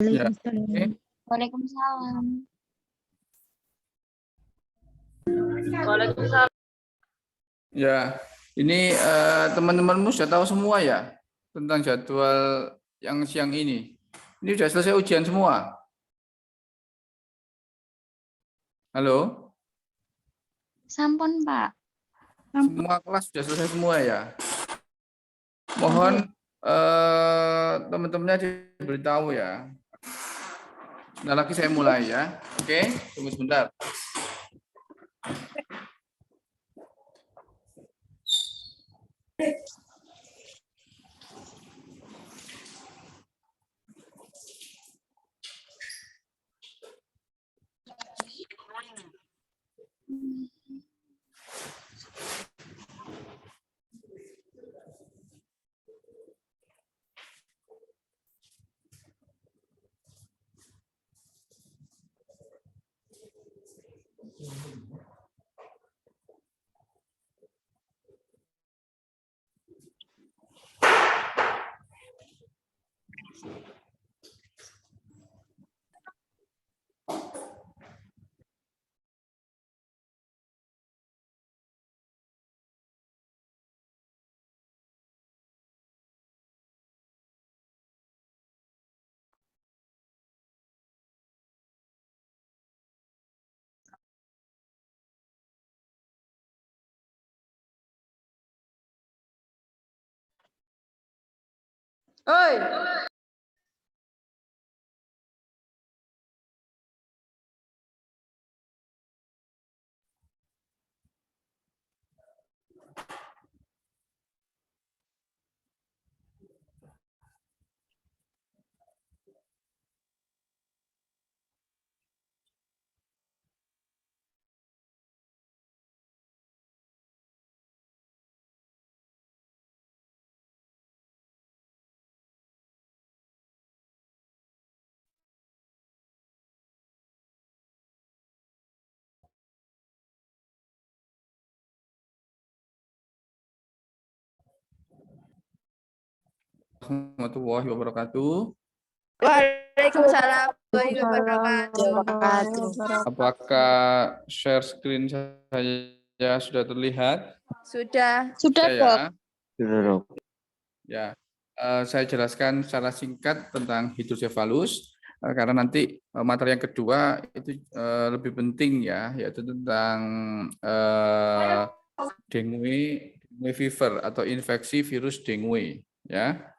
Ya, Waalaikumsalam. oke. Waalaikumsalam. Waalaikumsalam. Ya, ini teman-temanmu sudah tahu semua ya tentang jadwal yang siang ini. Ini sudah selesai ujian semua. Halo, Sampun, Pak. semua kelas sudah selesai semua ya. Mohon teman-temannya diberitahu ya. Nah, lagi saya mulai ya. Oke, tunggu sebentar. Oi. Warahmatullahi wabarakatuh. Waalaikumsalam warahmatullahi wabarakatuh. Apakah share screen saya sudah terlihat? Sudah. Sudah, Ya. Dok. Ya, saya jelaskan secara singkat tentang hidrosefalus karena nanti materi yang kedua itu lebih penting ya, yaitu tentang dengue fever atau infeksi virus dengue. Ya,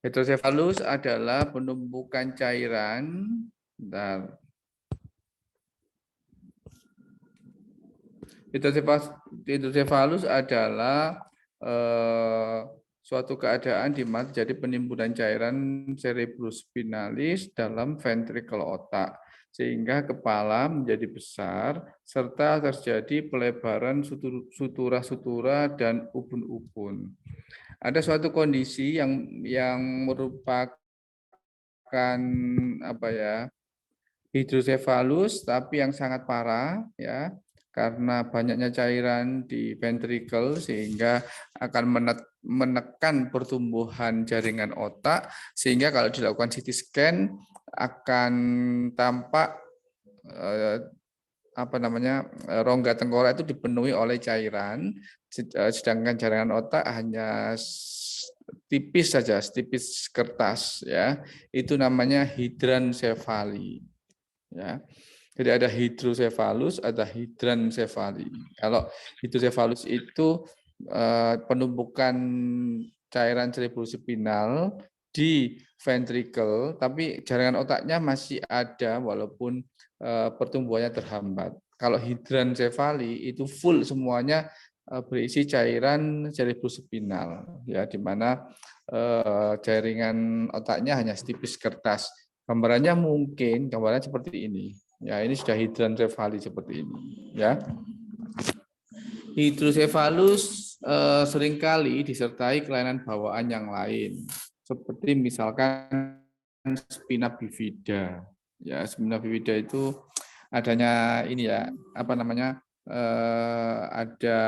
hidrosefalus adalah penumpukan cairan. Bentar. Hidrosefalus adalah suatu keadaan di mana terjadi penimbunan cairan cerebrospinalis dalam ventrikel otak sehingga kepala menjadi besar serta terjadi pelebaran sutura-sutura dan ubun-ubun. Ada suatu kondisi yang merupakan hidrosefalus tapi yang sangat parah ya, karena banyaknya cairan di ventrikel sehingga akan menekan pertumbuhan jaringan otak sehingga kalau dilakukan CT scan akan tampak rongga tengkorak itu dipenuhi oleh cairan, sedangkan jaringan otak hanya tipis saja, tipis kertas ya. Itu namanya hidransefali. Ya. Jadi ada hidrosefalus, ada hidransefali. Kalau hidrosefalus itu penumpukan cairan cerebrospinal di ventrikel, tapi jaringan otaknya masih ada walaupun pertumbuhannya terhambat. Kalau hidransefali itu full semuanya berisi cairan cerebrospinal, ya, di mana jaringan otaknya hanya setipis kertas. Gambarannya seperti ini. Ya, ini sudah hidransefali seperti ini. Ya, hidrosefalus seringkali disertai kelainan bawaan yang lain, seperti misalkan spina bifida. Ya, spina bifida itu adanya ini ya, ada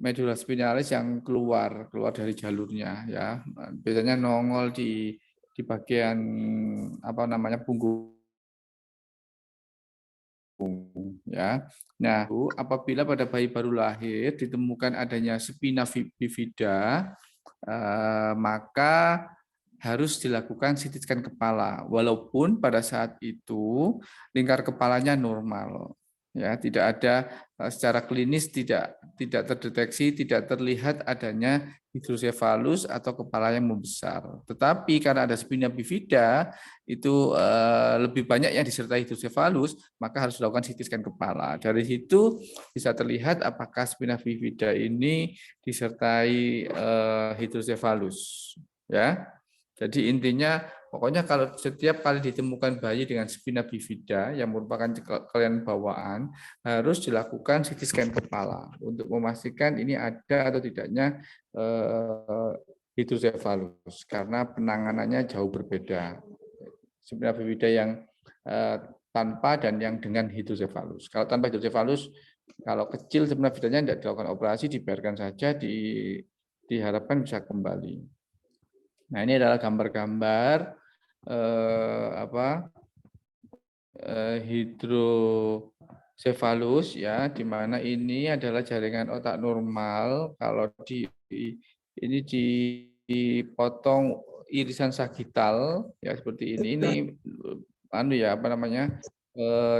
medula spinalis yang keluar dari jalurnya ya. Biasanya nongol di di bagian apa namanya punggung ya. Nah, apabila pada bayi baru lahir ditemukan adanya spina bifida, maka harus dilakukan CT scan kepala, walaupun pada saat itu lingkar kepalanya normal. Ya, tidak ada secara klinis tidak terdeteksi, tidak terlihat adanya hidrosefalus atau kepala yang membesar. Tetapi karena ada spina bifida itu lebih banyak yang disertai hidrosefalus, maka harus dilakukan CT scan kepala. Dari situ bisa terlihat apakah spina bifida ini disertai hidrosefalus. Ya, jadi intinya pokoknya kalau setiap kali ditemukan bayi dengan spina bifida yang merupakan kelainan bawaan harus dilakukan CT scan kepala untuk memastikan ini ada atau tidaknya hidrosefalus karena penanganannya jauh berbeda. Spina bifida yang tanpa dan yang dengan hidrosefalus. Kalau tanpa hidrosefalus, kalau kecil spina bifidanya tidak dilakukan operasi, dibiarkan saja, diharapkan bisa kembali. Nah, ini adalah gambar-gambar hidrosefalus ya, di mana ini adalah jaringan otak normal. Kalau ini dipotong irisan sagital ya seperti ini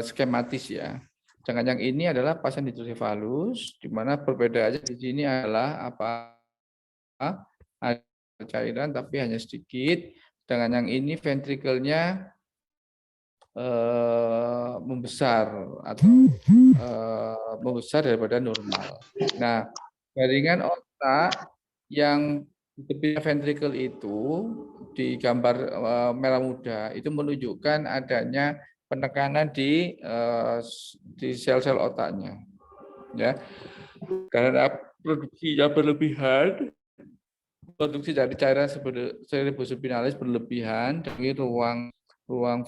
skematis ya. Sedangkan yang ini adalah pasien hidrosefalus, di mana perbedaannya di sini adalah ada cairan tapi hanya sedikit, dengan yang ini ventrikelnya membesar atau membesar daripada normal. Nah, jaringan otak yang di tepi ventrikel itu di gambar merah muda itu menunjukkan adanya penekanan di sel-sel otaknya, ya. Karena produksinya berlebihan, produksi dari cairan cerebrospinalis berlebihan dari ruang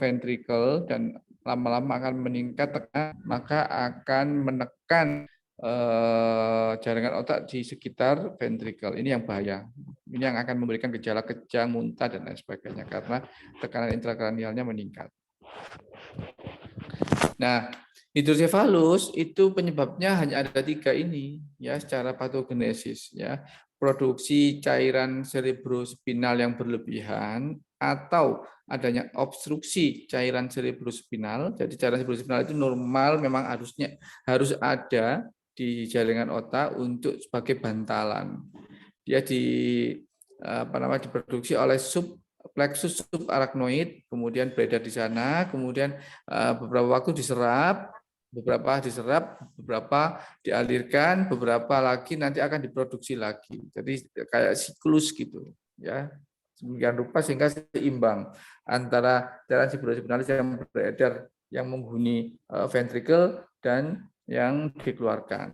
ventrikel dan lama-lama akan meningkat tekanan, maka akan menekan jaringan otak di sekitar ventrikel. Ini yang bahaya. Ini yang akan memberikan gejala kejang, muntah dan lain sebagainya karena tekanan intrakranialnya meningkat. Nah, hidrosefalus itu penyebabnya hanya ada 3 ini ya secara patogenesis ya. Produksi cairan cerebrospinal yang berlebihan atau adanya obstruksi cairan cerebrospinal. Jadi cairan cerebrospinal itu normal memang harus ada di jaringan otak untuk sebagai bantalan. Dia diproduksi oleh plexus subarachnoid, kemudian beredar di sana, kemudian beberapa waktu diserap, beberapa dialirkan, beberapa lagi nanti akan diproduksi lagi. Jadi kayak siklus gitu, ya. Sedemikian rupa sehingga seimbang antara cairan cerebrospinalis yang beredar yang menghuni ventrikel dan yang dikeluarkan.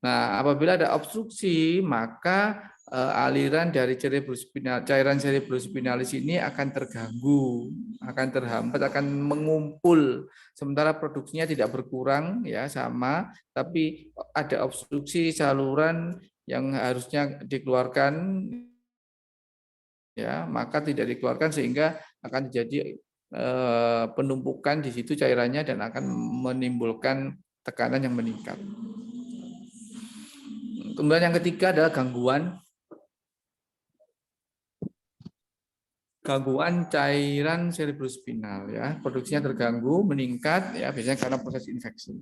Nah, apabila ada obstruksi, maka aliran dari cairan cerebrospinalis ini akan terganggu, akan terhambat, akan mengumpul. Sementara produksinya tidak berkurang ya sama, tapi ada obstruksi saluran yang harusnya dikeluarkan ya, maka tidak dikeluarkan sehingga akan terjadi penumpukan di situ cairannya dan akan menimbulkan tekanan yang meningkat. Kemudian yang ketiga adalah gangguan cairan cerebrospinal ya, produksinya terganggu, meningkat ya biasanya karena proses infeksi.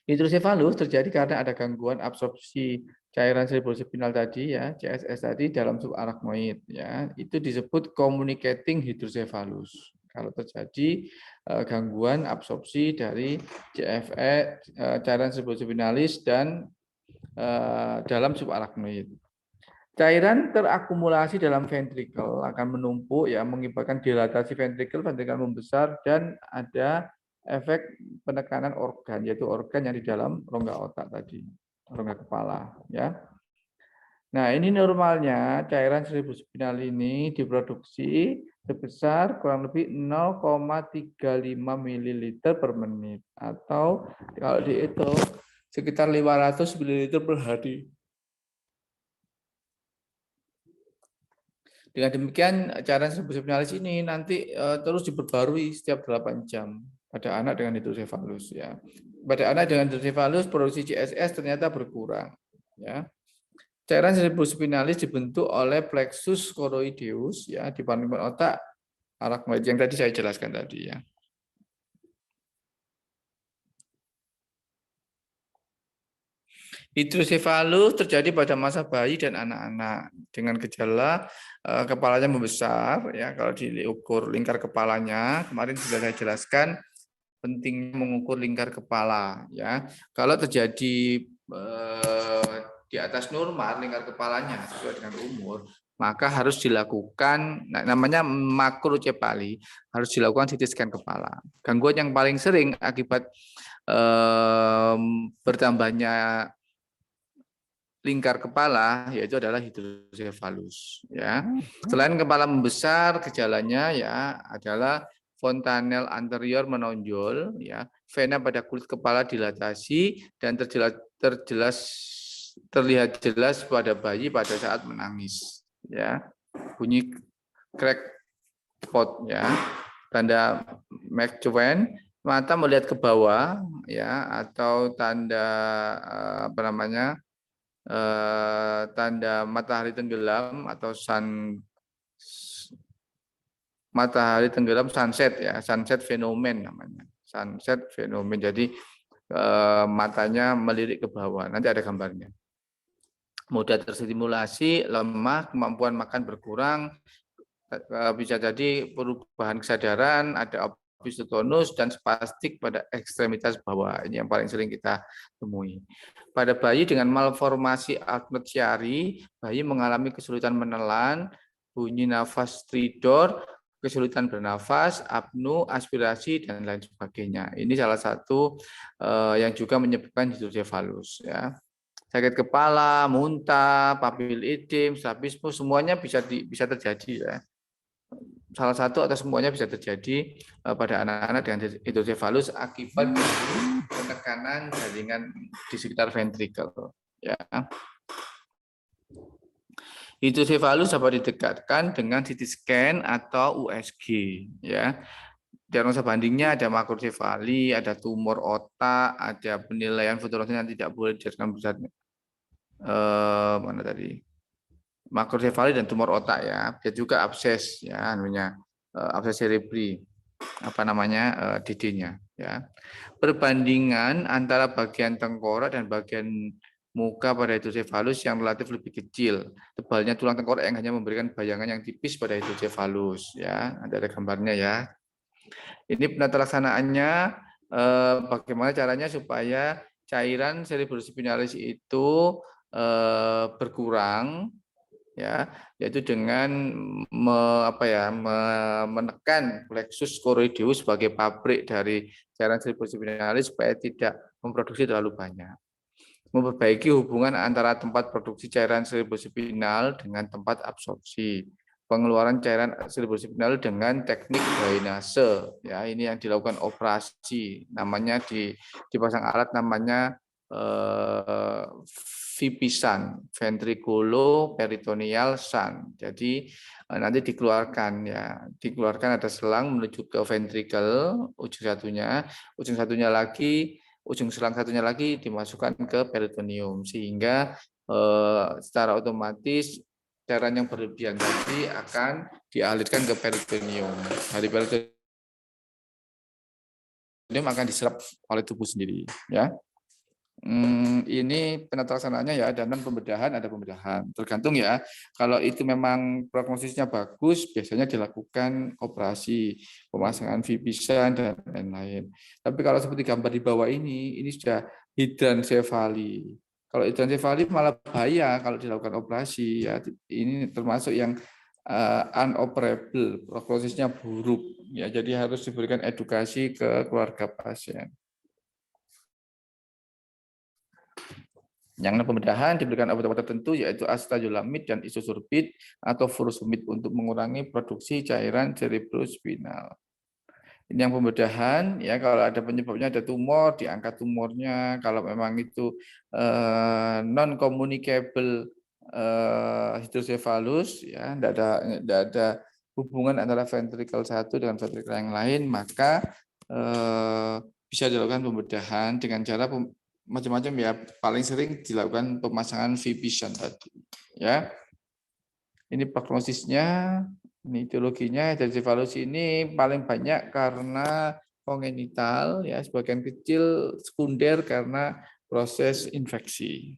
Hidrosefalus terjadi karena ada gangguan absorpsi cairan cerebrospinal tadi ya, CSS tadi dalam subarachnoid ya. Itu disebut communicating hidrosefalus. Kalau terjadi gangguan absorpsi dari CFE cairan cerebrospinalis dan dalam subarachnoid. Cairan terakumulasi dalam ventrikel akan menumpuk ya mengakibatkan dilatasi ventrikel membesar dan ada efek penekanan organ yaitu organ yang di dalam rongga otak tadi, rongga kepala ya. Nah, ini normalnya cairan cerebrospinal ini diproduksi sebesar kurang lebih 0,35 ml per menit atau kalau dihitung sekitar 500 ml per hari. Dengan demikian cairan cerebrosipinalis ini nanti terus diperbarui setiap 8 jam pada anak dengan hidrosefalus ya. Pada anak dengan hidrosefalus produksi CSS ternyata berkurang ya. Cairan cerebrosipinalis dibentuk oleh plexus choroideus ya di paling otak arachnoid yang tadi saya jelaskan tadi ya. Hidrosefalus terjadi pada masa bayi dan anak-anak dengan gejala kepalanya membesar ya. Kalau diukur lingkar kepalanya kemarin sudah saya jelaskan pentingnya mengukur lingkar kepala ya. Kalau terjadi di atas normal lingkar kepalanya sesuai dengan umur, maka harus dilakukan namanya makrocepali, harus dilakukan CT scan kepala. Gangguan yang paling sering akibat bertambahnya lingkar kepala yaitu adalah hidrosefalus ya. Selain kepala membesar, gejalanya ya adalah fontanel anterior menonjol ya, vena pada kulit kepala dilatasi dan terlihat jelas pada bayi pada saat menangis ya. Bunyi crackpot ya. Tanda McEwen, mata melihat ke bawah ya, atau tanda apa namanya? Tanda matahari tenggelam atau matahari tenggelam sunset ya, sunset fenomen namanya, sunset fenomen. Jadi matanya melirik ke bawah, nanti ada gambarnya. Mudah terstimulasi, lemah, kemampuan makan berkurang, bisa jadi perubahan kesadaran, ada opistotonus dan spastik pada ekstremitas bawah. Ini yang paling sering kita temui. Pada bayi dengan malformasi Arnold Chiari, bayi mengalami kesulitan menelan, bunyi nafas stridor, kesulitan bernafas, apnu, aspirasi, dan lain sebagainya. Ini salah satu yang juga menyebabkan hidrosefalus. Ya. Sakit kepala, muntah, papil edem, strabismus, semuanya bisa terjadi. Ya. Salah satu atau semuanya bisa terjadi pada anak-anak dengan hidrosefalus akibat penekanan jaringan di sekitar ventrikel. Ya. Hidrosefalus dapat didekatkan dengan CT scan atau USG. Ya. Diagnosa bandingnya ada makrosefali, ada tumor otak, ada penilaian fotoronsen yang tidak boleh dijadikan besar. Mana tadi? Makrosefali dan tumor otak ya, bisa juga abses ya, anunya abses cerebri, apa namanya DD-nya ya. Perbandingan antara bagian tengkorak dan bagian muka pada hidrosefalus yang relatif lebih kecil, tebalnya tulang tengkorak yang hanya memberikan bayangan yang tipis pada hidrosefalus ya. Ada gambarnya ya. Ini penata laksanaannya, bagaimana caranya supaya cairan cerebrosipinalis itu berkurang ya, yaitu dengan menekan plexus choroideus sebagai pabrik dari cairan cerebrosipinalis supaya tidak memproduksi terlalu banyak. Memperbaiki hubungan antara tempat produksi cairan cerebrosipinal dengan tempat absorpsi. Pengeluaran cairan cerebrosipinal dengan teknik drainase ya, ini yang dilakukan operasi, namanya dipasang alat namanya VP-shunt, ventriculoperitoneal shunt. Jadi nanti dikeluarkan ada selang menuju ke ventricle ujung satunya lagi, ujung selang satunya lagi dimasukkan ke peritoneum sehingga secara otomatis cairan yang berlebihan tadi akan dialirkan ke peritoneum. Dari peritoneum akan diserap oleh tubuh sendiri ya. Ini penata laksanaannya ya, dan pembedahan ada pembedahan. Tergantung ya. Kalau itu memang prognosisnya bagus, biasanya dilakukan operasi pemasangan VP-shunt dan lain-lain. Tapi kalau seperti gambar di bawah ini sudah hidransephali. Kalau hidransephali malah bahaya kalau dilakukan operasi ya. Ini termasuk yang unoperable, prognosisnya buruk ya. Jadi harus diberikan edukasi ke keluarga pasien. Yang pembedahan diberikan obat-obat tertentu yaitu acetazolamid dan isosorbit atau furosemid untuk mengurangi produksi cairan cerebrospinal. Ini yang pembedahan ya, kalau ada penyebabnya ada tumor, diangkat tumornya. Kalau memang itu non communicable hidrosefalus, ya, tidak ada hubungan antara ventrikel satu dengan ventrikel yang lain, maka bisa dilakukan pembedahan dengan cara macam-macam ya. Paling sering dilakukan pemasangan V-Vision tadi, ya. Ini prognosisnya, ini etiologinya. Hidrosefalus ini paling banyak karena kongenital, ya, sebagian kecil sekunder karena proses infeksi.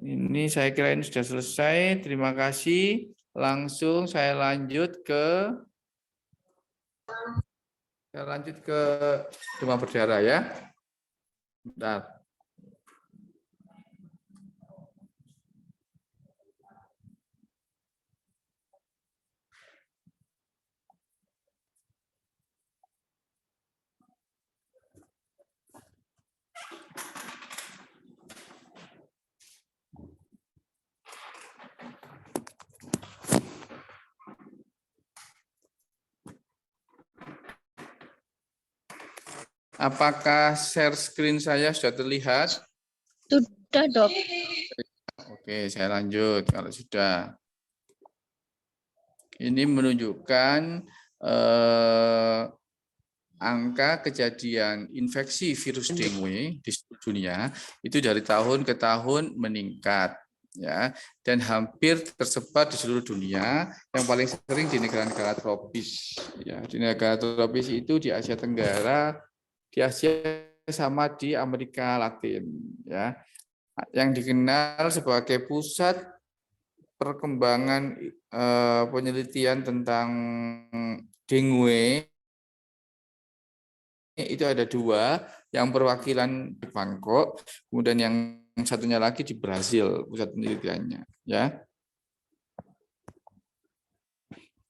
Ini saya kira ini sudah selesai. Terima kasih. Langsung saya lanjut ke demam berdarah ya. Bentar. Apakah share screen saya sudah terlihat? Sudah, Dok. Oke, saya lanjut kalau sudah. Ini menunjukkan angka kejadian infeksi virus dengue di seluruh dunia itu dari tahun ke tahun meningkat, ya, dan hampir tersebar di seluruh dunia. Yang paling sering di negara-negara tropis, ya, di negara tropis itu di Asia Tenggara, di Asia sama di Amerika Latin, ya, yang dikenal sebagai pusat perkembangan penelitian tentang dengue. Itu ada dua, yang perwakilan di Bangkok, kemudian yang satunya lagi di Brasil pusat penelitiannya, ya.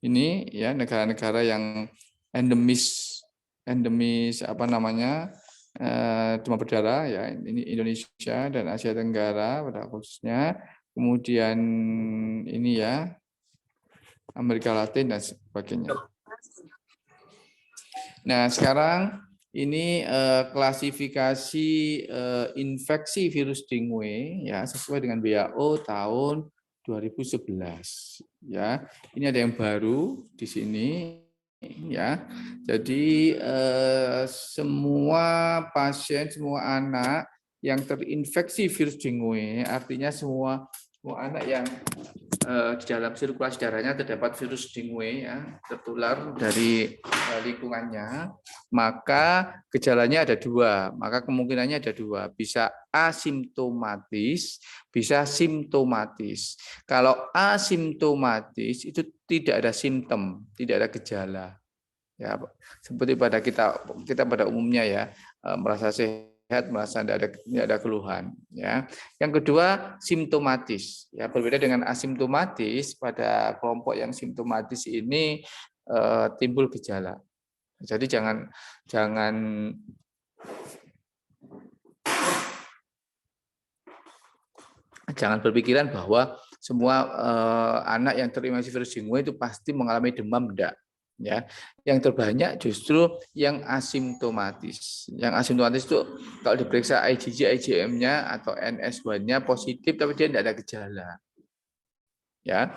Ini ya negara-negara yang endemis apa namanya demam berdarah, ya, ini Indonesia dan Asia Tenggara pada khususnya, kemudian ini ya Amerika Latin dan sebagainya. Nah, sekarang ini klasifikasi infeksi virus dengue ya sesuai dengan WHO tahun 2011, ya. Ini ada yang baru di sini, ya. Jadi semua pasien, semua anak yang terinfeksi virus dengue, artinya semua anak yang di dalam sirkulasi darahnya terdapat virus dengue, ya, tertular dari lingkungannya, maka gejalanya ada dua, maka kemungkinannya ada dua, bisa asimptomatis, bisa simptomatis. Kalau asimptomatis itu tidak ada simptom, tidak ada gejala, ya, seperti pada kita pada umumnya, ya, merasa sehat, merasa tidak ada keluhan, ya. Yang kedua simptomatis, ya, berbeda dengan asimptomatis. Pada kelompok yang simptomatis ini timbul gejala. Jadi jangan berpikiran bahwa semua anak yang terinfeksi virus dengue itu pasti mengalami demam, enggak, ya. Yang terbanyak justru yang asimptomatis. Yang asimptomatis itu kalau diperiksa IgG, IgM-nya atau NS1-nya positif tapi dia tidak ada gejala, ya.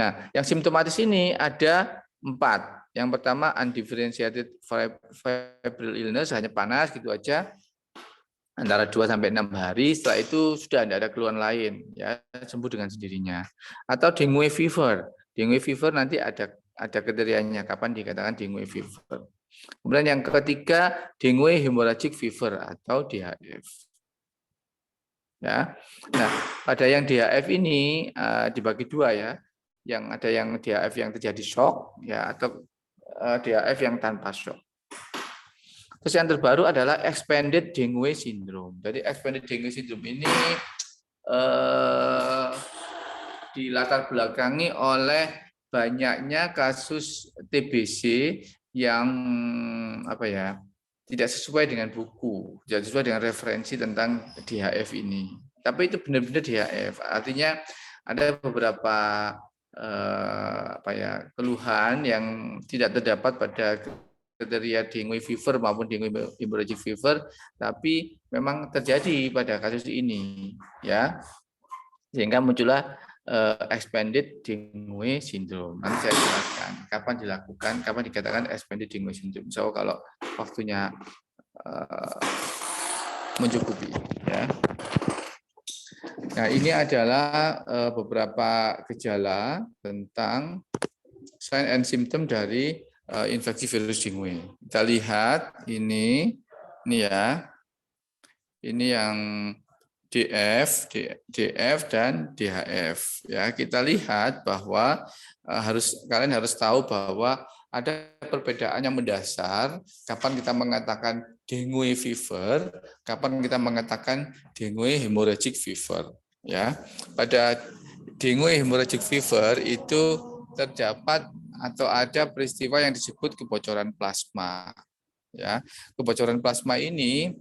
Nah, yang simptomatis ini ada 4. Yang pertama undifferentiated febrile illness, hanya panas gitu aja, antara 2 sampai 6 hari. Setelah itu sudah tidak ada keluhan lain, ya, sembuh dengan sendirinya. Atau dengue fever. Dengue fever nanti ada kriterianya kapan dikatakan dengue fever. Kemudian yang ketiga dengue hemorrhagic fever atau DHF. Ya. Nah, pada yang DHF ini dibagi dua, ya. Yang ada yang DHF yang terjadi shock, ya, atau DHF yang tanpa shock. Terus yang terbaru adalah expanded dengue syndrome. Jadi expanded dengue syndrome ini dilatar belakangi oleh banyaknya kasus TBC yang tidak sesuai dengan buku, tidak sesuai dengan referensi tentang DHF ini. Tapi itu benar-benar DHF. Artinya ada beberapa keluhan yang tidak terdapat pada kriteria dengue fever maupun dengue hemorrhagic fever, tapi memang terjadi pada kasus ini, ya, sehingga muncullah expanded dengue syndrome. Nanti saya jelaskan kapan dilakukan, kapan dikatakan expanded dengue syndrome. So kalau waktunya mencukupi, ya. Nah, ini adalah beberapa gejala tentang sign and symptom dari infeksi virus dengue. Kita lihat ini ya. Ini yang DF dan DHF. Ya, kita lihat bahwa kalian harus tahu bahwa ada perbedaan yang mendasar kapan kita mengatakan dengue fever, kapan kita mengatakan dengue hemorrhagic fever. Ya, pada dengue hemorrhagic fever itu terdapat atau ada peristiwa yang disebut kebocoran plasma. Ya, kebocoran plasma ini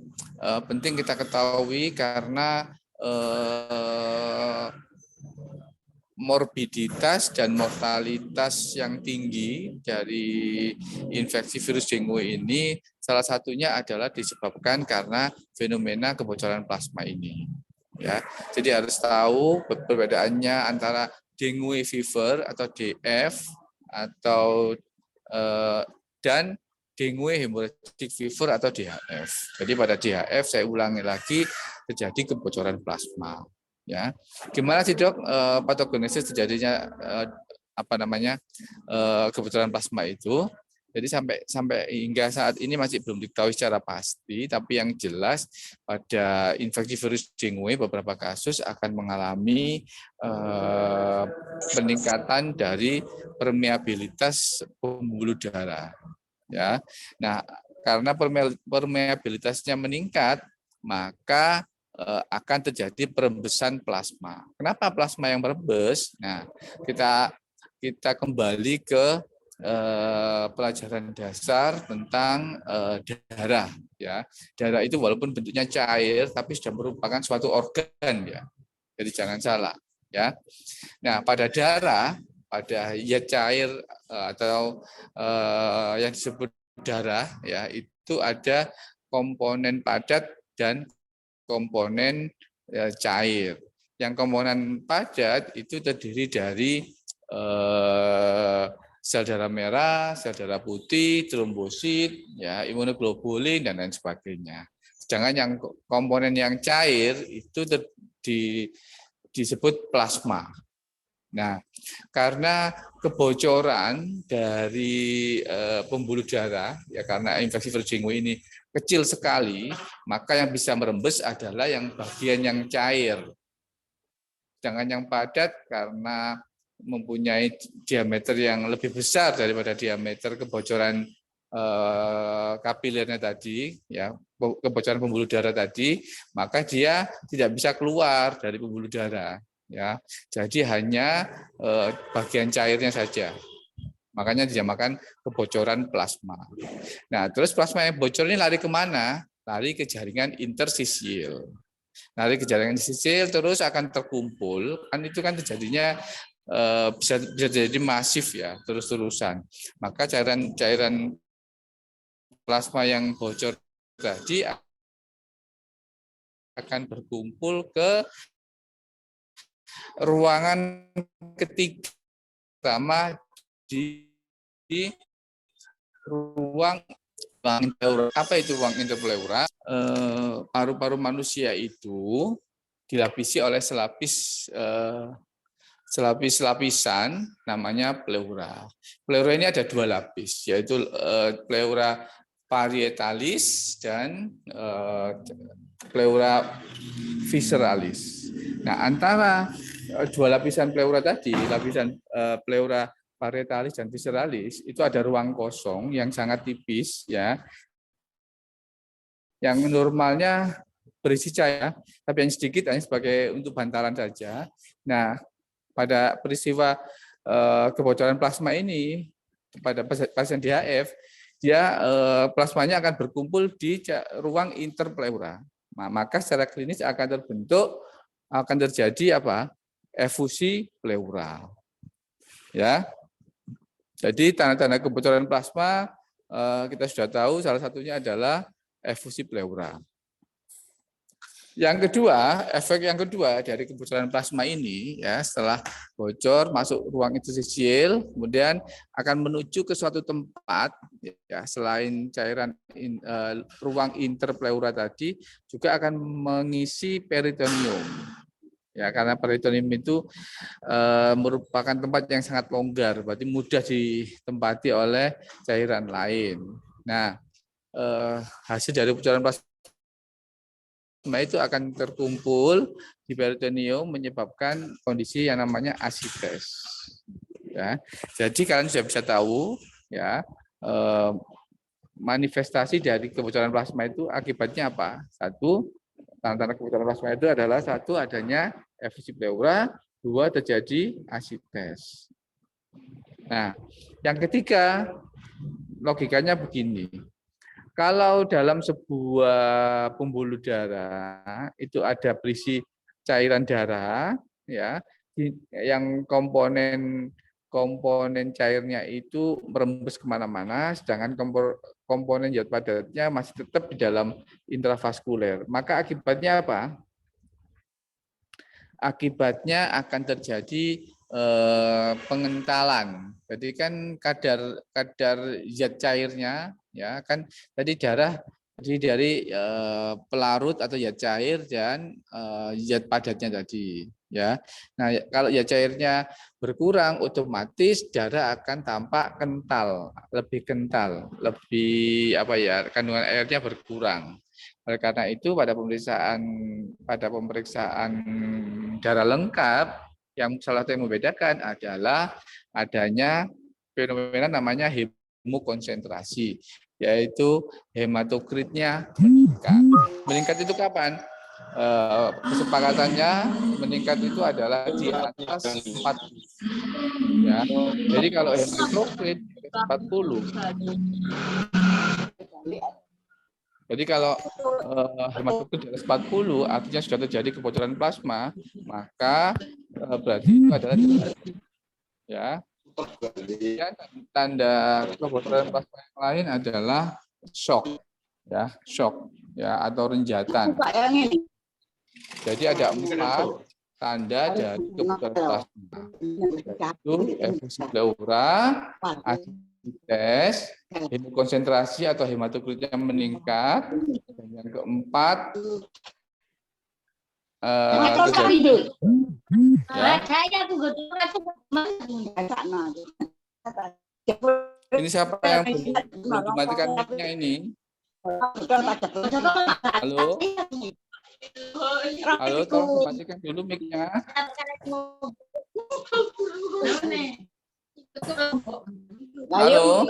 penting kita ketahui karena morbiditas dan mortalitas yang tinggi dari infeksi virus dengue ini salah satunya adalah disebabkan karena fenomena kebocoran plasma ini. Ya, jadi harus tahu perbedaannya antara dengue fever atau DF atau dan dengue hemorrhagic fever atau DHF. Jadi pada DHF saya ulangi lagi terjadi kebocoran plasma. Ya, gimana sih dok patogenesis terjadinya kebocoran plasma itu? Jadi sampai hingga saat ini masih belum diketahui secara pasti, tapi yang jelas pada infeksi virus dengue beberapa kasus akan mengalami peningkatan dari permeabilitas pembuluh darah. Ya, nah karena permeabilitasnya meningkat, maka akan terjadi perembesan plasma. Kenapa plasma yang merembes? Nah, kita kembali ke pelajaran dasar tentang darah. Ya, darah itu walaupun bentuknya cair, tapi sudah merupakan suatu organ, ya. Jadi jangan salah, ya. Nah, pada darah, pada cair atau yang disebut darah, ya, itu ada komponen padat dan komponen cair. Yang komponen padat itu terdiri dari sel darah merah, sel darah putih, trombosit, ya, imunoglobulin dan lain sebagainya. Sedangkan yang komponen yang cair itu disebut plasma. Nah, karena kebocoran dari pembuluh darah, ya karena infeksi virus dengue ini kecil sekali, maka yang bisa merembes adalah yang bagian yang cair. Sedangkan yang padat karena mempunyai diameter yang lebih besar daripada diameter kebocoran kapilernya tadi, ya kebocoran pembuluh darah tadi, maka dia tidak bisa keluar dari pembuluh darah. Ya, jadi hanya bagian cairnya saja. Makanya dinamakan kebocoran plasma. Nah, terus plasma yang bocor ini lari kemana? Lari ke jaringan interstisial. Lari ke jaringan interstisial terus akan terkumpul. Kan itu kan terjadinya bisa jadi masif, ya, terus-terusan. Maka cairan plasma yang bocor tadi akan berkumpul ke ruangan ketiga, pertama di ruang interpleura. Apa itu ruang interpleura? Paru-paru manusia itu dilapisi oleh selapis-lapisan namanya pleura. Pleura ini ada dua lapis, yaitu pleura parietalis dan pleura visceralis. Nah, antara dua lapisan pleura tadi, lapisan pleura parietalis dan visceralis, itu ada ruang kosong yang sangat tipis, ya, yang normalnya berisi cairan, tapi yang sedikit hanya sebagai untuk bantalan saja. Nah, pada peristiwa kebocoran plasma ini pada pasien DHF, dia plasmanya akan berkumpul di ruang interpleura. Nah, maka secara klinis akan terjadi efusi pleural. Ya. Jadi tanda-tanda kebocoran plasma kita sudah tahu salah satunya adalah efusi pleura. Yang kedua, efek yang kedua dari kebocoran plasma ini ya setelah bocor masuk ruang interstisial, kemudian akan menuju ke suatu tempat ya selain cairan ruang interpleura tadi juga akan mengisi peritoneum. Ya karena peritoneum itu merupakan tempat yang sangat longgar, berarti mudah ditempati oleh cairan lain. Nah, hasil dari bocoran plasma itu akan terkumpul di peritoneum menyebabkan kondisi yang namanya asites. Ya, jadi kalian sudah bisa tahu ya manifestasi dari kebocoran plasma itu akibatnya apa? Satu, tanda-tanda kebocoran plasma itu adalah satu adanya efusi pleura, dua terjadi asites. Nah, yang ketiga logikanya begini. Kalau dalam sebuah pembuluh darah itu ada berisi cairan darah, ya, yang komponen cairnya itu merembes kemana-mana, sedangkan komponen zat padatnya masih tetap di dalam intravaskuler. Maka akibatnya apa? Akibatnya akan terjadi pengentalan. Jadi kan kadar zat cairnya ya kan tadi darah terdiri dari pelarut atau zat cair dan zat padatnya tadi ya. Nah, kalau zat cairnya berkurang otomatis darah akan tampak kental, lebih kental, lebih apa ya, kandungan airnya berkurang. Oleh karena itu pada pemeriksaan darah lengkap yang salah satu yang membedakan adalah adanya fenomena namanya hemokonsentrasi, yaitu hematokritnya meningkat. Meningkat itu kapan? Kesepakatannya meningkat itu adalah di atas 40. Ya. Jadi kalau hematokrit 40, jadi kalau hematokrit di atas 40 artinya sudah terjadi kebocoran plasma, maka berarti itu adalah ya. Kemudian tanda kebocoran plasma yang lain adalah shock ya atau renjatan. Jadi ada 4 tanda dari kebocoran plasma, yaitu efusi pleura, asites, hemokonsentrasi atau hematokritnya meningkat, dan yang keempat terjadi ini siapa yang belum dimatikan mic-nya ini? Halo? Halo, tolong dimatikan dulu mic-nya. Halo?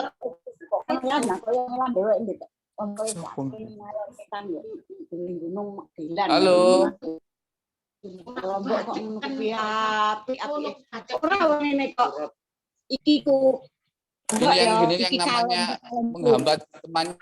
Halo? Ini yang namanya menghambat teman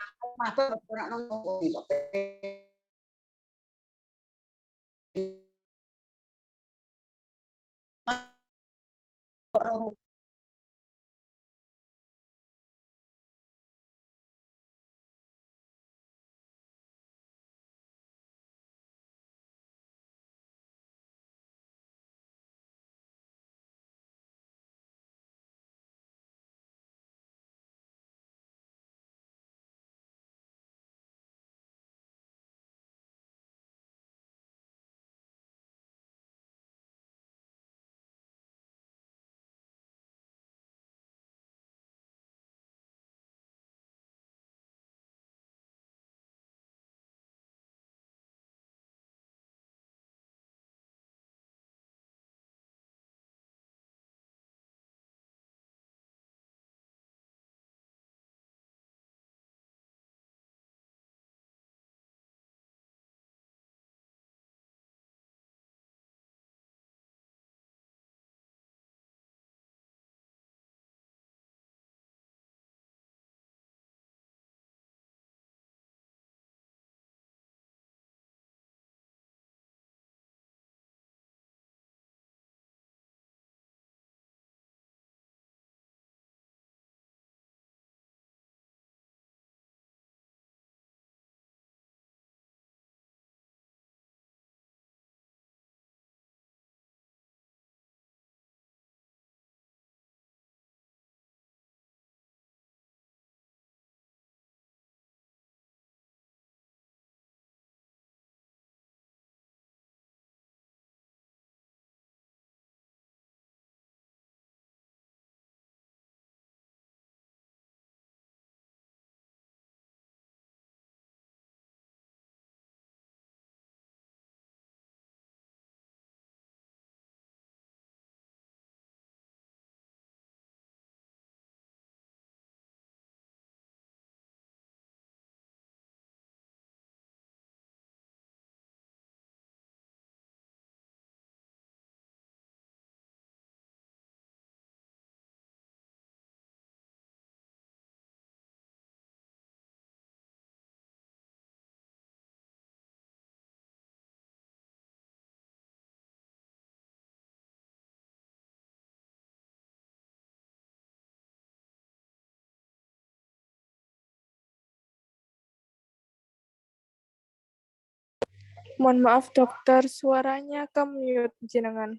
Mohon maaf dokter, suaranya ke mute jenengan.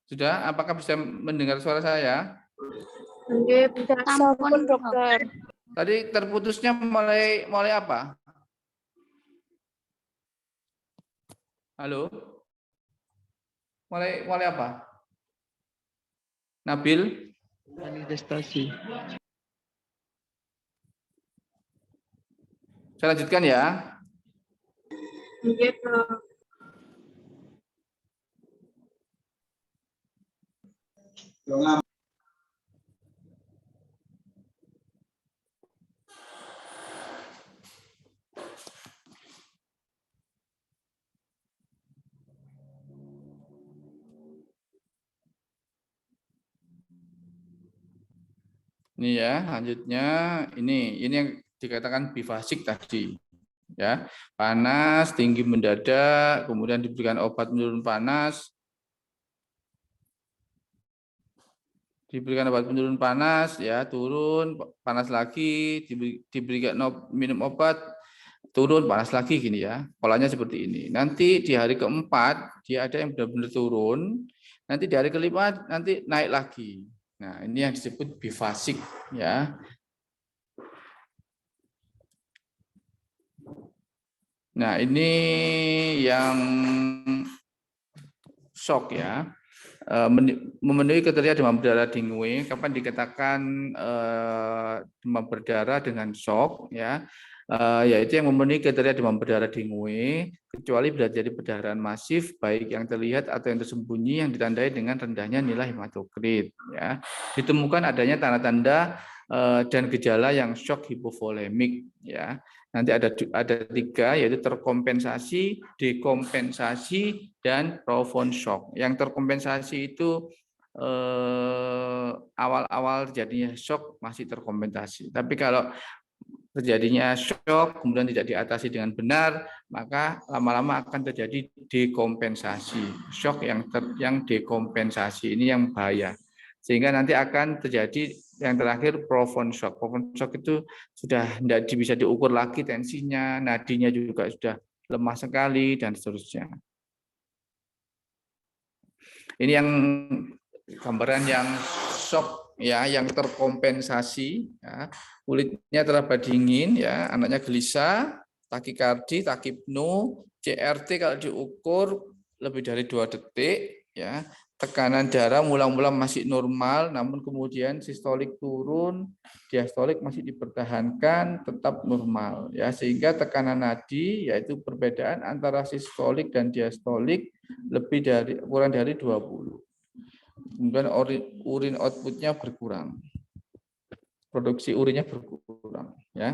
Sudah? Apakah bisa mendengar suara saya? Sampun dokter. Tadi terputusnya mulai apa? Halo? Mulai apa? Nabil? Manifestasi. Saya lanjutkan ya. Ini ya, lanjutnya ini yang dikatakan bifasik tadi. Ya, panas, tinggi mendadak, kemudian diberikan obat penurun panas, ya turun, panas lagi, diberikan minum obat, turun, panas lagi gini ya. Polanya seperti ini. Nanti di hari keempat dia ada yang benar-benar turun, nanti di hari kelima nanti naik lagi. Nah, ini yang disebut bifasik ya. Nah, ini yang shock ya. Memenuhi kriteria demam berdarah dengue, kapan dikatakan demam berdarah dengan shock ya, yaitu yang memenuhi kriteria demam berdarah dengue, kecuali bila terjadi perdarahan masif baik yang terlihat atau yang tersembunyi yang ditandai dengan rendahnya nilai hematokrit ya. Ditemukan adanya tanda-tanda dan gejala yang shock hipovolemik ya. Nanti ada 3, yaitu terkompensasi, dekompensasi, dan profound shock. Yang terkompensasi itu awal-awal terjadinya shock masih terkompensasi. Tapi kalau terjadinya shock kemudian tidak diatasi dengan benar, maka lama-lama akan terjadi dekompensasi. Shock yang dekompensasi ini yang bahaya. Sehingga nanti akan terjadi yang terakhir profound shock. Profound shock itu sudah tidak bisa diukur lagi tensinya, nadinya juga sudah lemah sekali dan seterusnya. Ini yang gambaran yang shock ya, yang terkompensasi ya. Kulitnya terasa dingin ya, anaknya gelisah, takikardi, takipno, CRT kalau diukur lebih dari 2 detik ya. Tekanan darah mula-mula masih normal, namun kemudian sistolik turun, diastolik masih dipertahankan tetap normal ya, sehingga tekanan nadi yaitu perbedaan antara sistolik dan diastolik kurang dari 20. Kemudian urin outputnya berkurang, produksi urinnya berkurang ya.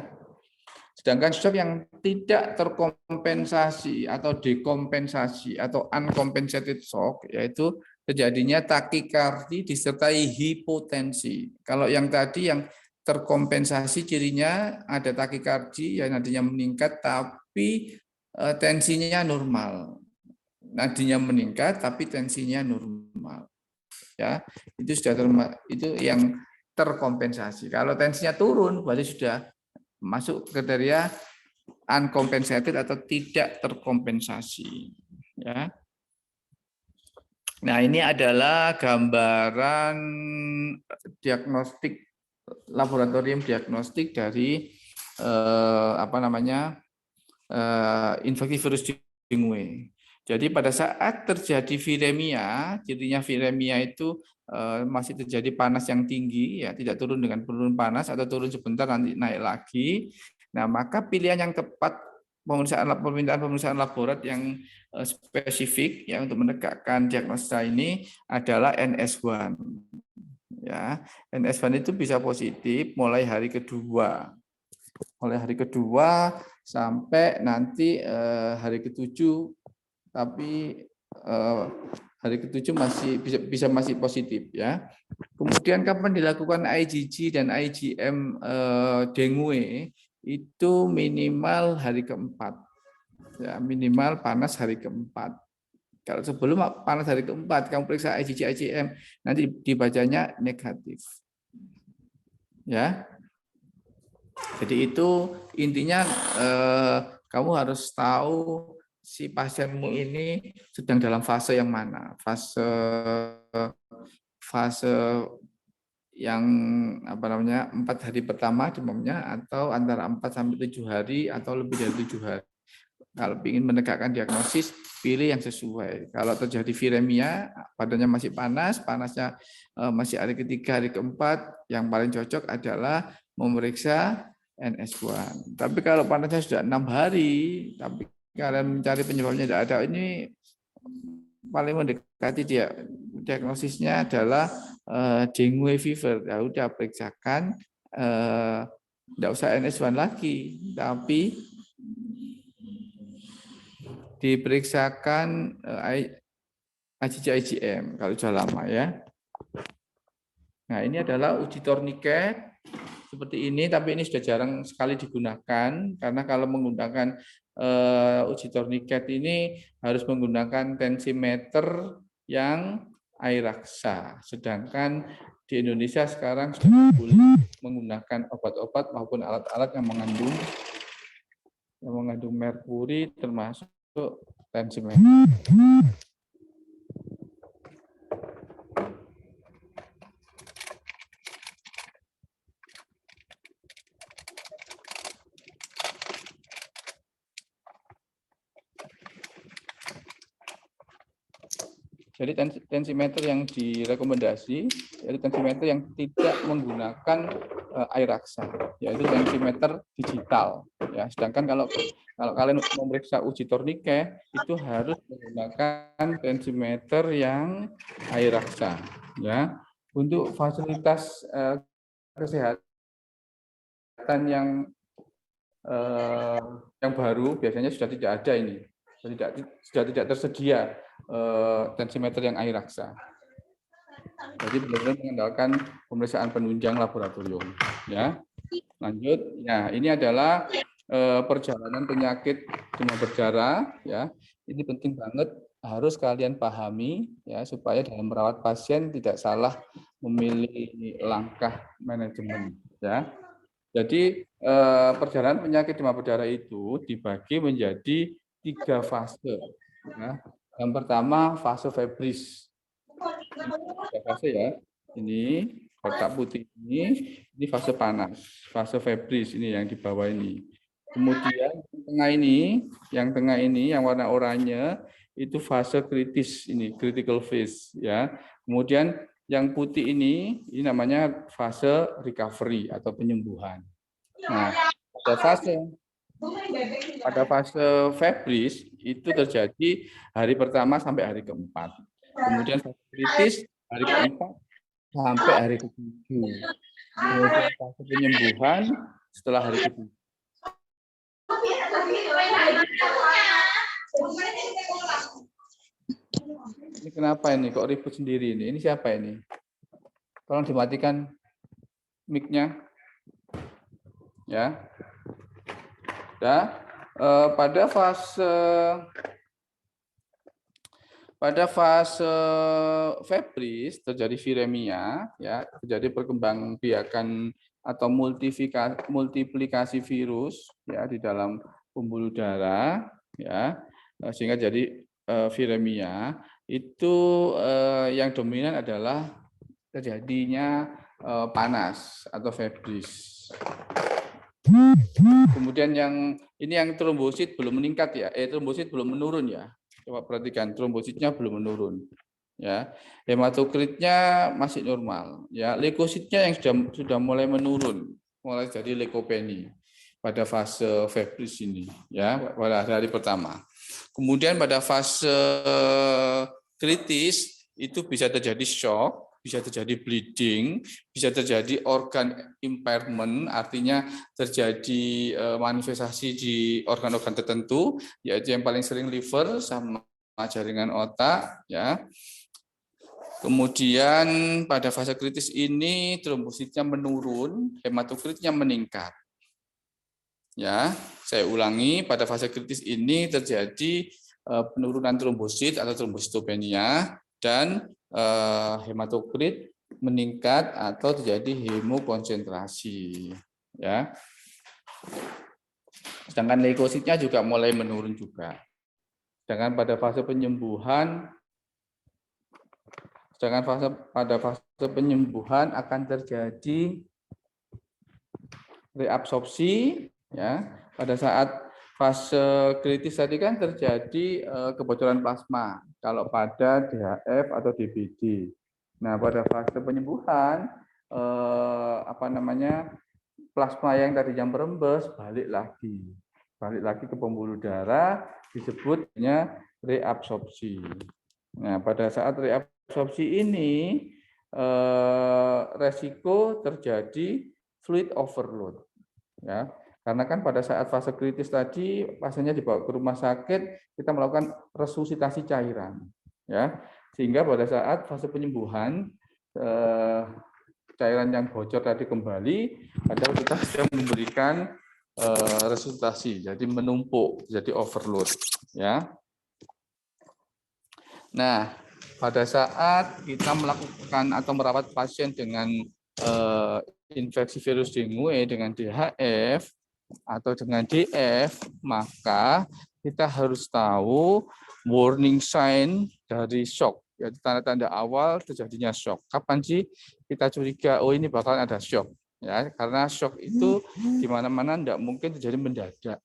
Sedangkan shock yang tidak terkompensasi atau dekompensasi atau uncompensated shock yaitu terjadinya takikardi disertai hipotensi. Kalau yang tadi yang terkompensasi cirinya ada takikardi yang nadinya meningkat tapi tensinya normal. Nadinya meningkat tapi tensinya normal. Ya, itu sudah itu yang terkompensasi. Kalau tensinya turun berarti sudah masuk kriteria uncompensated atau tidak terkompensasi ya. Nah, ini adalah gambaran diagnostik laboratorium diagnostik dari infeksi virus dengue. Jadi pada saat terjadi viremia, cirinya viremia itu masih terjadi panas yang tinggi, ya tidak turun dengan penurunan panas atau turun sebentar nanti naik lagi. Nah, maka pilihan yang tepat permintaan pemeriksaan laborat yang spesifik ya untuk menegakkan diagnosa ini adalah NS1. Ya, NS1 itu bisa positif mulai hari kedua. Mulai hari kedua sampai nanti hari ke-7, tapi hari ke-7 masih bisa masih positif ya. Kemudian kapan dilakukan IgG dan IgM dengue itu minimal hari keempat. Ya, minimal panas hari keempat. Kalau sebelum panas hari keempat, kamu periksa IgG, IgM, nanti dibacanya negatif. Ya, jadi itu intinya kamu harus tahu si pasienmu ini sedang dalam fase yang mana, fase yang 4 hari pertama demamnya atau antara 4 sampai 7 hari atau lebih dari 7 hari. Kalau ingin menegakkan diagnosis, pilih yang sesuai. Kalau terjadi viremia, badannya masih panas, panasnya masih hari ketiga, hari keempat, yang paling cocok adalah memeriksa NS1. Tapi kalau panasnya sudah 6 hari, tapi kalian mencari penyebabnya tidak ada, ini paling mendekati dia. Diagnosisnya adalah dengue fever. Ya udah periksakan, tidak usah NS1 lagi, tapi diperiksakan IgG IgM kalau sudah lama ya. Nah, ini adalah uji tourniquet seperti ini, tapi ini sudah jarang sekali digunakan karena kalau menggunakan uji tourniquet ini harus menggunakan tensimeter yang air raksa. Sedangkan di Indonesia sekarang sudah boleh menggunakan obat-obat maupun alat-alat yang mengandung merkuri termasuk tensimeter. Jadi tensimeter yang direkomendasi yaitu tensimeter yang tidak menggunakan air raksa, yaitu tensimeter digital. Ya, sedangkan kalau kalian memeriksa uji tourniquet itu harus menggunakan tensimeter yang air raksa. Ya, untuk fasilitas kesehatan yang baru biasanya sudah tidak ada ini, sudah tidak tersedia tensimeter yang air raksa. Jadi benar-benar mengandalkan pemeriksaan penunjang laboratorium. Ya, lanjut. Ya, ini adalah perjalanan penyakit demam berdarah. Ya, ini penting banget, harus kalian pahami ya supaya dalam merawat pasien tidak salah memilih langkah manajemen. Ya, jadi perjalanan penyakit demam berdarah itu dibagi menjadi 3 fase. Ya. Yang pertama fase febris. Fase ya. Ini kotak putih ini fase panas. Fase febris ini yang di bawah ini. Kemudian yang tengah ini yang warna oranye itu fase kritis ini, critical phase ya. Kemudian yang putih ini namanya fase recovery atau penyembuhan. Nah, pada fase febris itu terjadi hari pertama sampai hari keempat. Kemudian fase kritis hari keempat sampai hari ke-7. Kemudian fase penyembuhan setelah hari ke-7. Ini kenapa ini kok ribut sendiri ini? Ini siapa ini? Tolong dimatikan mic-nya. Ya. Nah, pada fase febris terjadi viremia, ya, terjadi perkembangbiakan atau multiplikasi virus ya di dalam pembuluh darah, ya, sehingga jadi viremia. Itu yang dominan adalah terjadinya panas atau febris. Kemudian yang trombosit belum meningkat ya, trombosit belum menurun ya. Coba perhatikan, trombositnya belum menurun. Ya, hematokritnya masih normal. Ya, leukositnya yang sudah mulai menurun, mulai jadi leukopeni pada fase febris ini, ya, pada hari pertama. Kemudian pada fase kritis itu bisa terjadi shock, bisa terjadi bleeding, bisa terjadi organ impairment, artinya terjadi manifestasi di organ-organ tertentu, yaitu yang paling sering liver sama jaringan otak, ya. Kemudian pada fase kritis ini trombositnya menurun, hematokritnya meningkat. Ya, saya ulangi, pada fase kritis ini terjadi penurunan trombosit atau trombositopenia dan hematokrit meningkat atau terjadi hemokonsentrasi, ya. Sedangkan leukositnya juga mulai menurun juga. Sedangkan pada fase penyembuhan akan terjadi reabsorpsi, ya. Pada saat fase kritis tadi kan terjadi kebocoran plasma kalau pada DHF atau DBD. Nah, pada fase penyembuhan plasma yang tadi yang merembes balik lagi ke pembuluh darah, disebutnya reabsorpsi. Nah, pada saat reabsorpsi ini resiko terjadi fluid overload, ya. Karena kan pada saat fase kritis tadi pasiennya dibawa ke rumah sakit, kita melakukan resusitasi cairan, ya. Sehingga pada saat fase penyembuhan cairan yang bocor tadi kembali, padahal kita sudah memberikan resusitasi, jadi menumpuk, jadi overload, ya. Nah, pada saat kita melakukan atau merawat pasien dengan infeksi virus dengue dengan DHF atau dengan DF, maka kita harus tahu warning sign dari shock, yaitu tanda-tanda awal terjadinya shock. Kapan sih kita curiga, oh ini bakalan ada shock? Ya, karena shock itu di mana-mana tidak mungkin terjadi mendadak,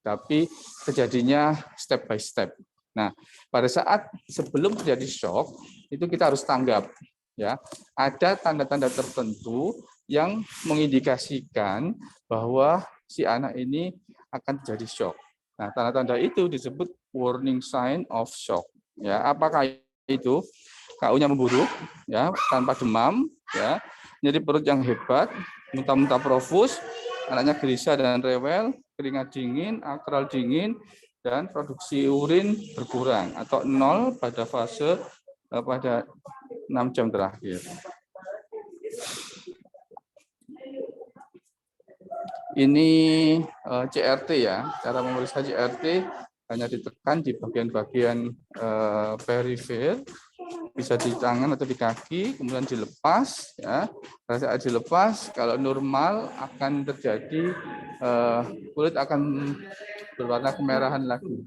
tapi terjadinya step by step. Nah, pada saat sebelum terjadi shock, itu kita harus tanggap. Ya, ada tanda-tanda tertentu yang mengindikasikan bahwa si anak ini akan terjadi shock. Nah, tanda-tanda itu disebut warning sign of shock. Ya, apakah itu? KU-nya memburuk, ya, tanpa demam, ya, nyeri perut yang hebat, muntah-muntah profus, anaknya gelisah dan rewel, keringat dingin, akral dingin, dan produksi urin berkurang atau 0 pada fase pada 6 jam terakhir. Ini CRT, ya, cara memeriksa CRT hanya ditekan di bagian-bagian perifer, bisa di tangan atau di kaki, kemudian dilepas, ya. Pada saat dilepas, kalau normal akan terjadi kulit akan berwarna kemerahan lagi.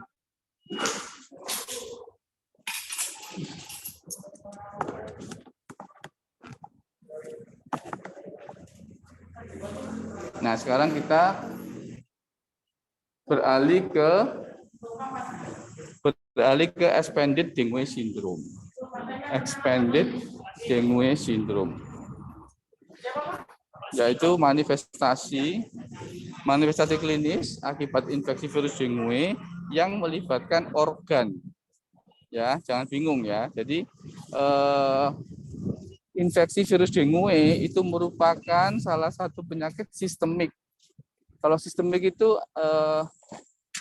Nah, sekarang kita beralih ke expanded dengue syndrome. Expanded dengue syndrome, yaitu manifestasi klinis akibat infeksi virus dengue yang melibatkan organ. Ya, jangan bingung, ya. Jadi infeksi virus dengue itu merupakan salah satu penyakit sistemik. Kalau sistemik itu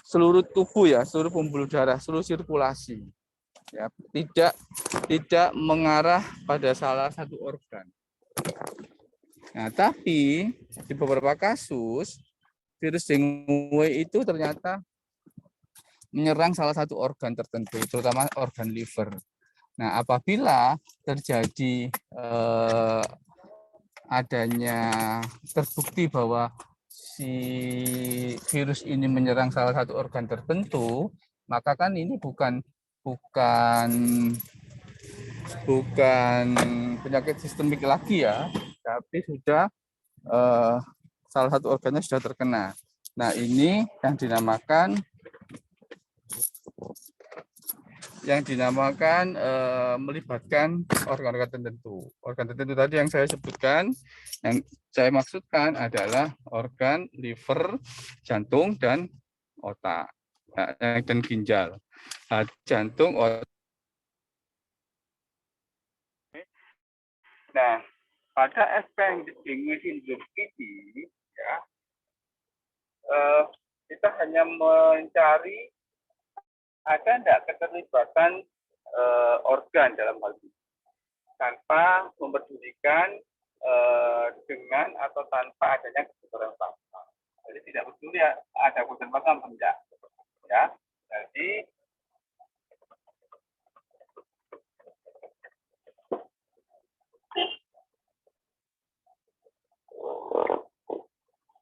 seluruh tubuh, ya, seluruh pembuluh darah, seluruh sirkulasi, ya, tidak mengarah pada salah satu organ. Nah, tapi di beberapa kasus virus dengue itu ternyata menyerang salah satu organ tertentu, terutama organ liver. Nah, apabila terjadi terbukti bahwa si virus ini menyerang salah satu organ tertentu, maka kan ini bukan penyakit sistemik lagi, ya, tapi sudah salah satu organnya sudah terkena. Nah, ini yang dinamakan melibatkan organ-organ tertentu. Organ tertentu tadi yang saya sebutkan, yang saya maksudkan adalah organ liver, jantung, dan otak, dan ginjal. Jantung, otak. Nah, pada expanded dengue syndrome ini, ya, kita hanya mencari ada enggak keterlibatan organ dalam hal ini tanpa mempedulikan dengan atau tanpa adanya kebutuhan plasma. Jadi tidak peduli ada kebutuhan plasma atau tidak. Ya,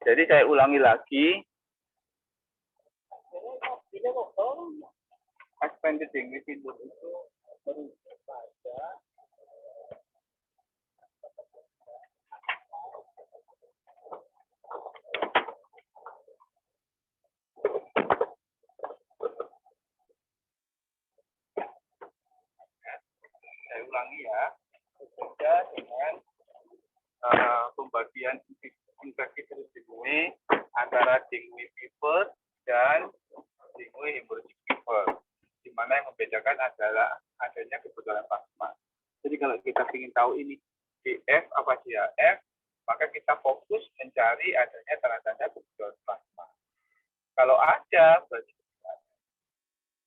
jadi saya ulangi lagi. Expanded English syndrome itu merujuk pada saya ulangi ya, berbeda dengan pembagian infeksi virus dengue antara dengue fever dan dengue hemorrhagic fever, di mana yang membedakan adalah adanya kebutuhan plasma. Jadi kalau kita ingin tahu ini DF apa DAF, maka kita fokus mencari adanya tanda-tanda kebutuhan plasma. Kalau ada, berarti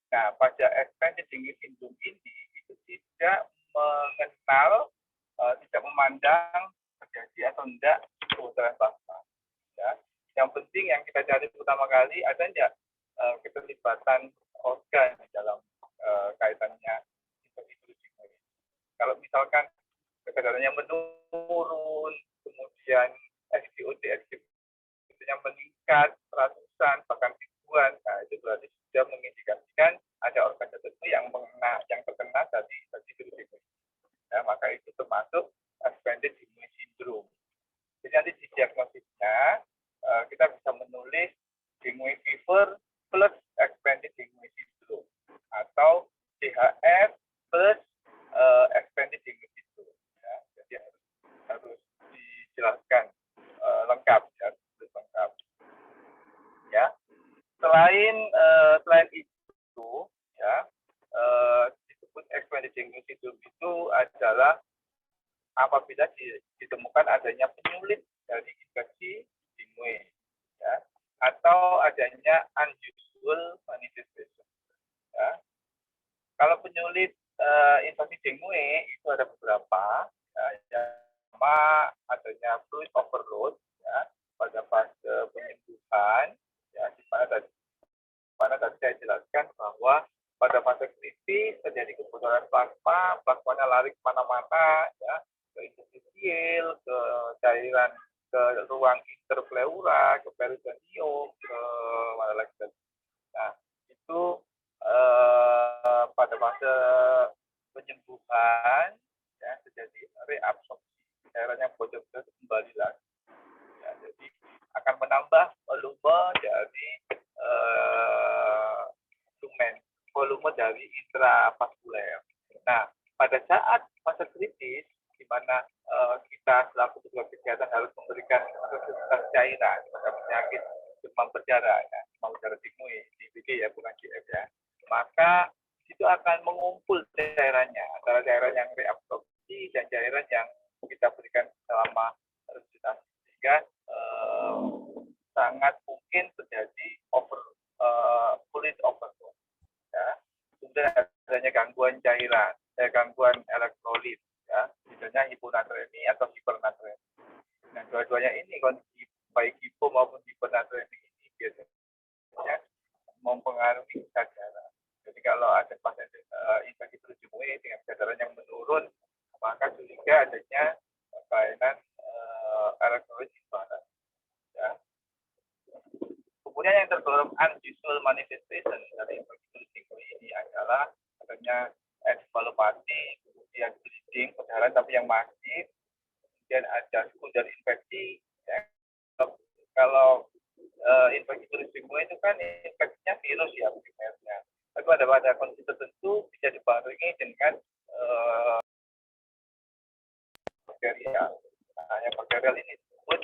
nah, pada expanded dengue syndrome ini itu tidak mengenal, tidak memandang terjadi atau tidak kebutuhan plasma. Ya. Yang penting yang kita cari pertama kali ada enggak keterlibatan organ di dalam kaitannya infeksi dengue. Kalau misalkan kesadarannya menurun, kemudian SpO2 nya meningkat ratusan bahkan ribuan, nah itu berarti sudah mengindikasikan ada organ tertentu yang terkena dari virus dengue. Ya, maka itu termasuk expanded dengue syndrome. Jadi nanti di diagnosisnya kita bisa menulis dengue fever plus expanded dengue syndrome atau DHF plus expanded dengue syndrome. Ya, jadi harus dijelaskan lengkap ya, lengkap. Ya, selain itu ya disebut expanded dengue syndrome itu adalah apabila ditemukan adanya penyulit dari infeksi dengue, ya, atau adanya unusual manifestation. Ya. Kalau penyulit infeksi dengue itu ada beberapa, ya, yang pertama adanya fluid overload, ya, pada fase penyembuhan, ya, di mana tadi saya jelaskan bahwa pada fase kritis terjadi kebocoran plasma, plasmanya lari kemana-mana, ya, ke interstisial, ke cairan, ke ruang interpleura, ke peritoneum, ke mana lagi. Nah, itu pada fase penyembuhan ya terjadi reabsorpsi, cairannya bocor kembali lagi. Ya, jadi akan menambah volume dari volume dari intravaskuler. Nah, pada saat fase kritis, di mana kita selaku petugas kesehatan harus memberikan fasilitas cairan pada penyakit demam berdarah, ya, demam berdarah dengue, DBD ya, bukan GF ya, maka itu akan mengumpul cairannya antara cairan yang reabsorpsi dan cairan yang kita berikan selama resusitasi, sehingga sangat mungkin terjadi fluid overload. Ya. Kemudian adanya gangguan cairan, gangguan elektrolit, ya, misalnya hiponatremi atau hipernatremi. Nah, dua-duanya ini kondisi baik hipo maupun hipernatremi ini biasanya mempengaruhi kesadaran. Jadi kalau ada pasien infeksi virus dengue dengan kesadaran yang menurun, maka curiga adanya kelainan elektrolit imbalan. Ya. Kemudian yang tergolong unusual manifestation dari infeksi virus dengue ini adalah adanya encephalopathy, kemudian bleeding, perdarahan tapi yang masif, kemudian ada sekunder infeksi. Ya. Kalau infeksi virus dengue itu kan infeksinya virus ya primernya. Tapi pada kondisi tertentu bisa dibarengi dengan bakterial. Nah, yang bakterial ini disebut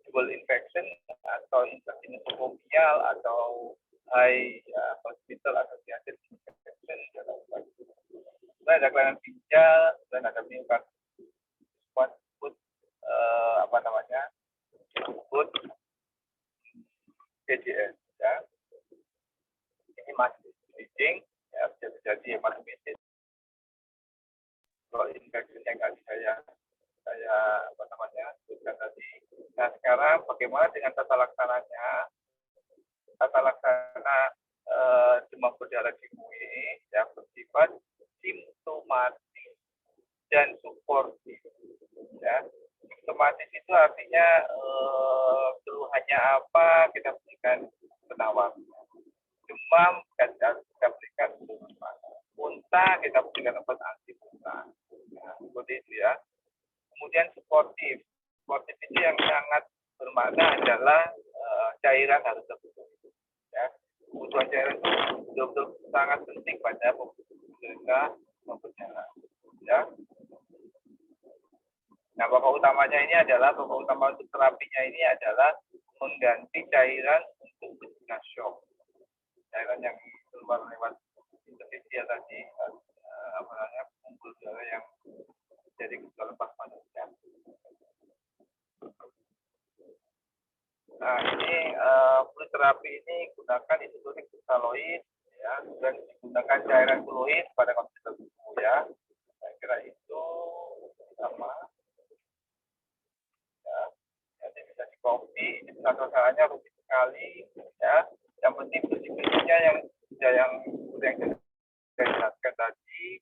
dual infection atau infeksi nosocomial atau high hospital associated infection. Kemudian ada kelainan ginjal dan ada myocarditis. Disebut disebut CDS. Ya. Ini masih bleeding, terjadi hematopoiesis. Kalau infeksinya nggak saya apa namanya sebutkan tadi. Nah sekarang bagaimana dengan tata laksananya? Tata laksana demam berdarah dengue yang bersifat simptomatis dan suportif. Ya, simptomatis itu artinya keluhannya apa kita berikan penawar. Demam kita berikan muntah kita berikan obat anti muntah. Nah, seperti itu ya. Kemudian suportif. Suportif itu yang sangat bermakna adalah cairan harus tertutup. Ya, kebutuhan cairan itu betul-betul sangat penting pada penderita demam berdarah. Ya. Nah, pokok utama untuk terapinya ini adalah mengganti cairan untuk bencana shock. Cairan yang keluar lewat interstisial tadi, pembuluh darah yang jadi gejala plasma darah. Nah, ini fluid terapi ini gunakan isotonik kristaloid, ya, dan digunakan cairan fluid pada kondisi tertentu, ya. Saya kira itu sama. Nanti bisa di copy, ini penasarannya rumit sekali, ya. Yang penting prinsip-prinsipnya yang saya jelaskan tadi.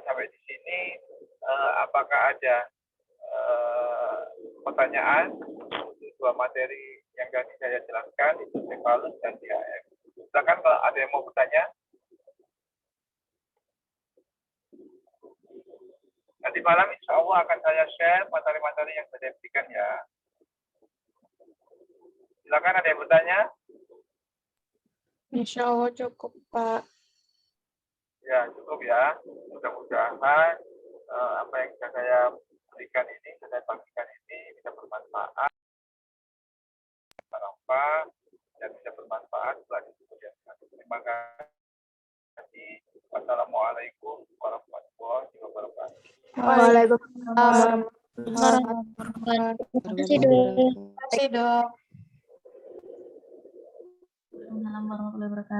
Sampai di sini, apakah ada pertanyaan untuk dua materi yang tadi saya jelaskan, itu cephalus dan DAF. Silakan kalau ada yang mau bertanya. Nanti malam insya Allah akan saya share materi-materi yang saya berikan ya. Silakan ada yang bertanya. Insya Allah cukup, Pak. Ya cukup ya. Mudah-mudahan apa yang saya berikan ini, saya bagikan ini bisa bermanfaat. Dan bisa bermanfaat setelah kemudian. Terima kasih. Wassalamualaikum warahmatullahi wabarakatuh. Waalaikumsalam. Terima kasih, Dok. Terima kasih, Dok. Assalamualaikum warahmatullahi wabarakatuh.